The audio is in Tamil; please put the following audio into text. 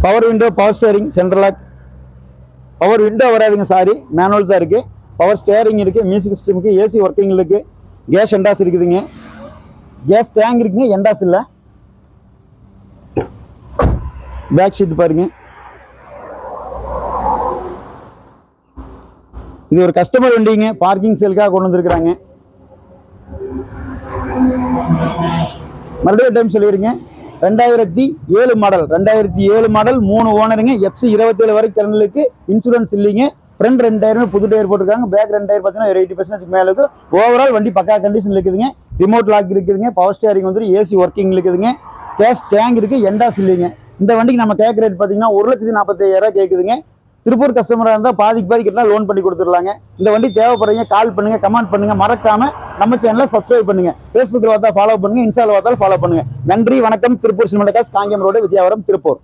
Power window, power steering, central lock. Power window வராதுங்க, சாரி, மேனுவல் தான் இருக்குது. பவர் ஸ்டேரிங் இருக்குது, மியூசிக் சிஸ்டம் இருக்குது, ஏசி ஒர்க்கிங் இருக்குது, கேஸ் எண்டாஸ் இருக்குதுங்க, கேஸ் டேங்க் இருக்குங்க, எண்டாஸ் இல்லை. பேக் ஷீட் பாருங்க. இது ஒரு கஸ்டமர் வண்டிங்க, பார்க்கிங் சேலுக்காக கொண்டு வந்திருக்கிறாங்க. மறுபடியும் டைம் சொல்லிடுங்க. 2007 மாடல், 2007 மாடல், 3 ஓனருங்க. FC 27 வரை கிளம்பலுக்கு, இன்சூரன்ஸ் இல்லைங்க. ஃப்ரண்ட் 2 டயருமே புது டயர் போட்டிருக்காங்க. பேக் 2 டயர் பார்த்தீங்கன்னா 80% மேலே இருக்கு. ஓவரால் வண்டி பக்கா கண்டிஷன் இருக்குதுங்க. ரிமோட் லாக் இருக்குதுங்க, பவர் ஸ்டேரிங் வந்து ஏசி ஒர்க்கிங் இருக்குதுங்க, கேஸ் டேங்க் இருக்கு, எண்டாஸ் இல்லைங்க. இந்த வண்டிக்கு நம்ம கேட்க ரேட் பார்த்தீங்கன்னா 1,45,000 கேட்குதுங்க. திருப்பூர் கஸ்டமராக இருந்தால் பாதிக்கு கிட்ட லோன் பண்ணி கொடுத்துடலாங்க. இந்த வண்டி தேவைப்படுறீங்க, கால் பண்ணுங்க, கமெண்ட் பண்ணுங்க, மறக்காம நம்ம சேனலை சப்ஸ்கிரைப் பண்ணுங்க. ஃபேஸ்புக்கில் பார்த்தா ஃபாலோ பண்ணுங்க, இன்ஸ்டாவில் பார்த்தாலும் ஃபாலோ பண்ணுங்க. நன்றி, வணக்கம். திருப்பூர் சினிமா காஸ், காங்கேயம் ரோடு, விஜயவாரம், திருப்பூர்.